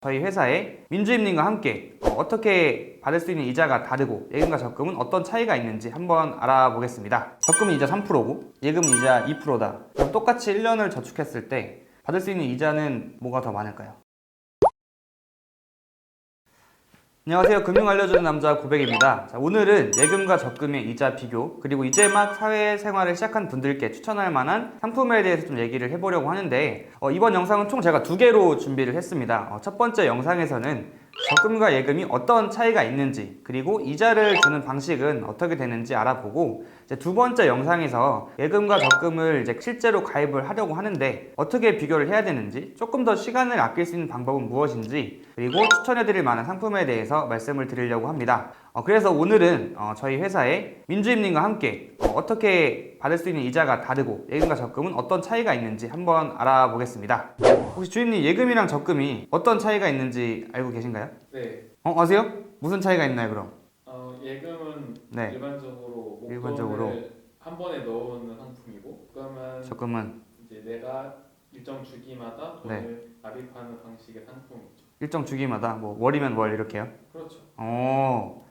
저희 회사의 민주임님과 함께 어떻게 받을 수 있는 이자가 다르고 예금과 적금은 어떤 차이가 있는지 한번 알아보겠습니다. 적금은 이자 3%고 예금은 이자 2%다. 그럼 똑같이 1년을 저축했을 때 받을 수 있는 이자는 뭐가 더 많을까요? 안녕하세요. 금융 알려주는 남자 고백입니다. 자, 오늘은 예금과 적금의 이자 비교, 그리고 이제 막 사회생활을 시작한 분들께 추천할 만한 상품에 대해서 좀 얘기를 해보려고 하는데 이번 영상은 총 제가 2개로 준비를 했습니다. 첫 번째 영상에서는 적금과 예금이 어떤 차이가 있는지, 그리고 이자를 주는 방식은 어떻게 되는지 알아보고, 이제 두 번째 영상에서 예금과 적금을 이제 실제로 가입을 하려고 하는데 어떻게 비교를 해야 되는지, 조금 더 시간을 아낄 수 있는 방법은 무엇인지, 그리고 추천해드릴 만한 상품에 대해서 말씀을 드리려고 합니다. 그래서 오늘은 저희 회사의 민주임님과 함께 어떻게 받을 수 있는 이자가 다르고 예금과 적금은 어떤 차이가 있는지 한번 알아보겠습니다. 혹시 주임님, 예금이랑 적금이 어떤 차이가 있는지 알고 계신가요? 네. 아세요? 무슨 차이가 있나요, 그럼? 예금은 네. 일반적으로 일반적으로. 목돈을 한 번에 넣어놓는 상품이고, 그러면 적금은 이제 내가 일정 주기마다 네. 돈을 납입하는 방식의 상품이죠. 일정 주기마다 뭐 월이면 월 이렇게요? 그렇죠.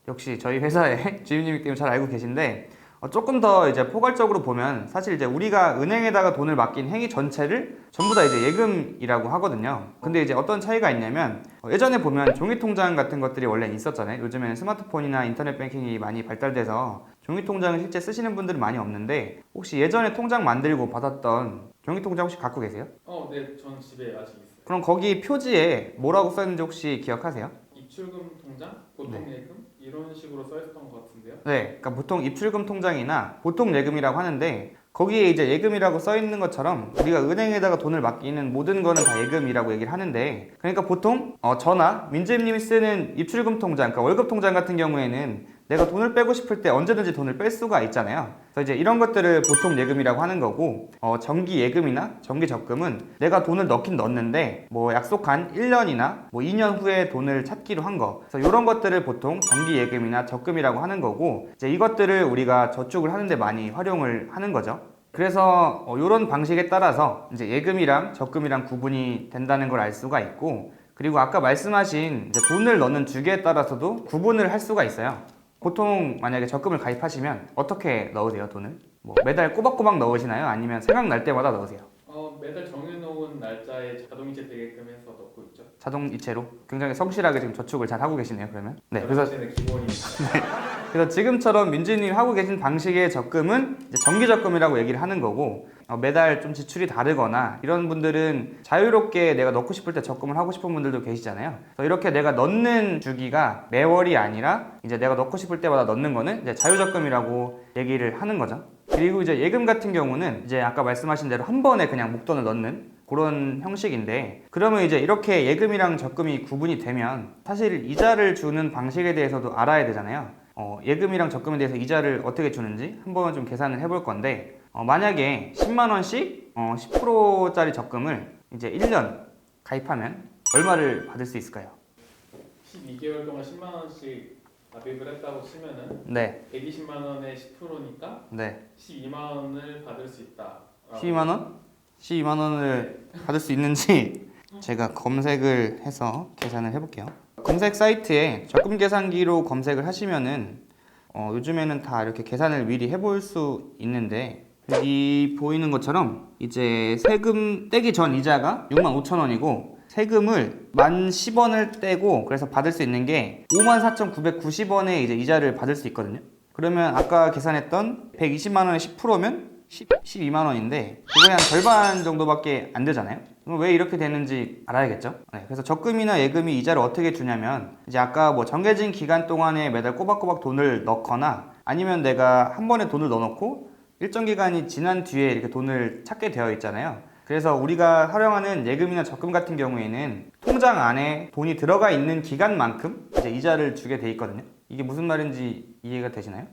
역시 저희 회사의 주임님이기 때문에 잘 알고 계신데, 조금 더 이제 포괄적으로 보면 사실 이제 우리가 은행에다가 돈을 맡긴 행위 전체를 전부 다 이제 예금이라고 하거든요. 근데 이제 어떤 차이가 있냐면, 예전에 보면 종이 통장 같은 것들이 원래 있었잖아요. 요즘에는 스마트폰이나 인터넷 뱅킹이 많이 발달돼서 종이 통장을 실제 쓰시는 분들은 많이 없는데, 혹시 예전에 통장 만들고 받았던 종이 통장 혹시 갖고 계세요? 네, 전 집에 아직 있어요. 그럼 거기 표지에 뭐라고 써있는지 혹시 기억하세요? 입출금 통장, 보통 예금 이런 식으로 써있던 것 같은데요. 네, 그러니까 보통 입출금 통장이나 보통 예금이라고 하는데, 거기에 이제 예금이라고 써 있는 것처럼 우리가 은행에다가 돈을 맡기는 모든 거는 다 예금이라고 얘기를 하는데, 그러니까 보통 저나 민주임님이 쓰는 입출금 통장, 그러니까 월급 통장 같은 경우에는 내가 돈을 빼고 싶을 때 언제든지 돈을 뺄 수가 있잖아요. 그래서 이제 이런 것들을 보통 예금이라고 하는 거고, 정기 예금이나 정기 적금은 내가 돈을 넣긴 넣는데 뭐 약속한 1년이나 뭐 2년 후에 돈을 찾기로 한 거, 그래서 이런 것들을 보통 정기 예금이나 적금이라고 하는 거고, 이제 이것들을 우리가 저축을 하는데 많이 활용을 하는 거죠. 그래서 이런 방식에 따라서 이제 예금이랑 적금이랑 구분이 된다는 걸 알 수가 있고, 그리고 아까 말씀하신 이제 돈을 넣는 주기에 따라서도 구분을 할 수가 있어요. 보통 만약에 적금을 가입하시면 어떻게 넣으세요, 돈을? 뭐 매달 꼬박꼬박 넣으시나요? 아니면 생각날 때마다 넣으세요? 매달 정해놓은 날짜에 자동이체 되게끔 해서 넣고 있죠. 자동이체로? 굉장히 성실하게 지금 저축을 잘 하고 계시네요, 그러면. 네, 그래서 기본입니다. 그래서 지금처럼 민주님이 하고 계신 방식의 적금은 이제 정기적금이라고 얘기를 하는 거고, 매달 좀 지출이 다르거나 이런 분들은 자유롭게 내가 넣고 싶을 때 적금을 하고 싶은 분들도 계시잖아요. 그래서 이렇게 내가 넣는 주기가 매월이 아니라 이제 내가 넣고 싶을 때마다 넣는 거는 이제 자유적금이라고 얘기를 하는 거죠. 그리고 이제 예금 같은 경우는 이제 아까 말씀하신 대로 한 번에 그냥 목돈을 넣는 그런 형식인데, 그러면 이제 이렇게 예금이랑 적금이 구분이 되면 사실 이자를 주는 방식에 대해서도 알아야 되잖아요. 예금이랑 적금에 대해서 이자를 어떻게 주는지 한번 좀 계산을 해볼 건데, 만약에 10만 원씩 10%짜리 적금을 이제 1년 가입하면 얼마를 받을 수 있을까요? 12개월 동안 10만 원씩 납입을 했다고 치면은 네. 120만 원의 10%니까 네. 12만 원을 받을 수 있다. 12만 원? 12만 원을 받을 수 있는지 제가 검색을 해서 계산을 해볼게요. 검색 사이트에 적금 계산기로 검색을 하시면은 요즘에는 다 이렇게 계산을 미리 해볼 수 있는데, 여기 보이는 것처럼 이제 세금 떼기 전 이자가 65,000원이고 세금을 10,010원을 떼고 그래서 받을 수 있는 게 54,990원의 이제 이자를 받을 수 있거든요. 그러면 아까 계산했던 120만 원의 10%면 12만 원인데 그거의 한 절반 정도밖에 안 되잖아요. 그럼 왜 이렇게 되는지 알아야겠죠. 네, 그래서 적금이나 예금이 이자를 어떻게 주냐면, 이제 아까 뭐 정해진 기간 동안에 매달 꼬박꼬박 돈을 넣거나, 아니면 내가 한 번에 돈을 넣어놓고 일정 기간이 지난 뒤에 이렇게 돈을 찾게 되어 있잖아요. 그래서 우리가 활용하는 예금이나 적금 같은 경우에는 통장 안에 돈이 들어가 있는 기간만큼 이제 이자를 주게 돼 있거든요. 이게 무슨 말인지 이해가 되시나요?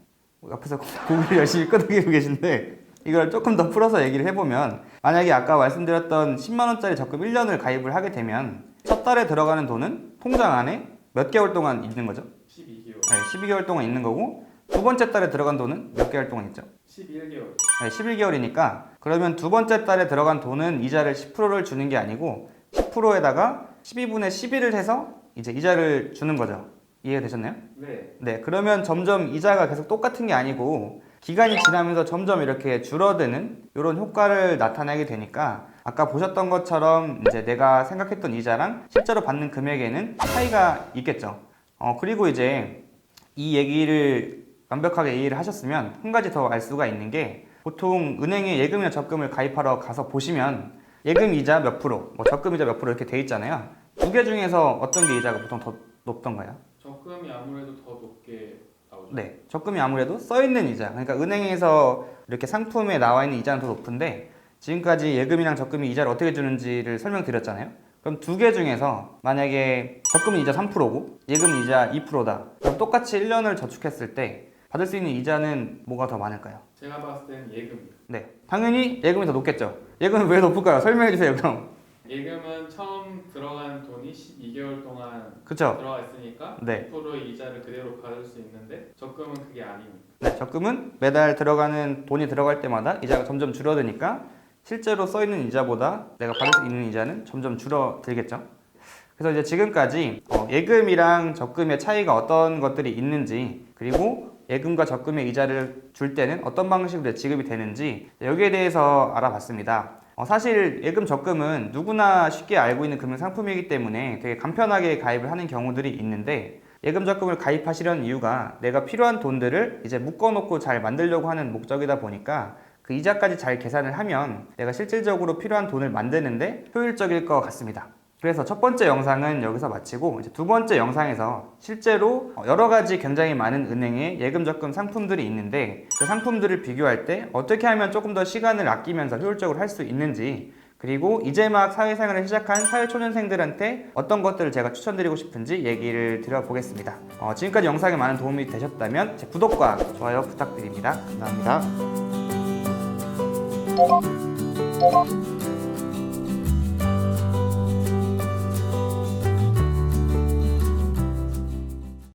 앞에서 고개를 열심히 끄덕이고 계신데, 이걸 조금 더 풀어서 얘기를 해보면, 만약에 아까 말씀드렸던 10만 원짜리 적금 1년을 가입을 하게 되면 첫 달에 들어가는 돈은 통장 안에 몇 개월 동안 있는 거죠? 12개월. 네, 12개월 동안 있는 거고, 두 번째 달에 들어간 돈은 몇 개월 동안 있죠? 11개월. 네, 11개월이니까 그러면 두 번째 달에 들어간 돈은 이자를 10%를 주는 게 아니고 10%에다가 12분의 11을 해서 이제 이자를 주는 거죠. 이해가 되셨나요? 네. 네, 그러면 점점 이자가 계속 똑같은 게 아니고 기간이 지나면서 점점 이렇게 줄어드는 이런 효과를 나타내게 되니까 아까 보셨던 것처럼 이제 내가 생각했던 이자랑 실제로 받는 금액에는 차이가 있겠죠. 그리고 이제 이 얘기를 완벽하게 이해를 하셨으면 한 가지 더 알 수가 있는 게 보통 은행에 예금이나 적금을 가입하러 가서 보시면 예금 이자 몇 프로, 뭐 적금 이자 몇 프로 이렇게 돼 있잖아요. 두 개 중에서 어떤 게 이자가 보통 더 높던가요? 적금이 아무래도 더 높게 나오죠. 네, 적금이 아무래도 써있는 이자, 그러니까 은행에서 이렇게 상품에 나와 있는 이자는 더 높은데 지금까지 예금이랑 적금이 이자를 어떻게 주는지를 설명드렸잖아요. 그럼 두 개 중에서 만약에 적금 이자 3%고 예금 이자 2%다. 그럼 똑같이 1년을 저축했을 때 받을 수 있는 이자는 뭐가 더 많을까요? 제가 봤을 때는 예금이요. 네, 당연히 예금이 더 높겠죠. 예금은 왜 높을까요? 설명해 주세요, 그럼. 예금은 처음 들어간 돈이 12개월 동안 그쵸? 들어가 있으니까 네. 2%의 이자를 그대로 받을 수 있는데 적금은 그게 아닙니다. 네, 적금은 매달 들어가는 돈이 들어갈 때마다 이자가 점점 줄어드니까 실제로 써 있는 이자보다 내가 받을 수 있는 이자는 점점 줄어들겠죠. 그래서 이제 지금까지 예금이랑 적금의 차이가 어떤 것들이 있는지, 그리고 예금과 적금의 이자를 줄 때는 어떤 방식으로 지급이 되는지 여기에 대해서 알아봤습니다. 사실 예금, 적금은 누구나 쉽게 알고 있는 금융 상품이기 때문에 되게 간편하게 가입을 하는 경우들이 있는데, 예금, 적금을 가입하시려는 이유가 내가 필요한 돈들을 이제 묶어놓고 잘 만들려고 하는 목적이다 보니까 그 이자까지 잘 계산을 하면 내가 실질적으로 필요한 돈을 만드는데 효율적일 것 같습니다. 그래서 첫 번째 영상은 여기서 마치고 이제 두 번째 영상에서 실제로 여러 가지 굉장히 많은 은행의 예금, 적금 상품들이 있는데 그 상품들을 비교할 때 어떻게 하면 조금 더 시간을 아끼면서 효율적으로 할 수 있는지, 그리고 이제 막 사회생활을 시작한 사회초년생들한테 어떤 것들을 제가 추천드리고 싶은지 얘기를 드려보겠습니다. 지금까지 영상에 많은 도움이 되셨다면 제 구독과 좋아요 부탁드립니다. 감사합니다.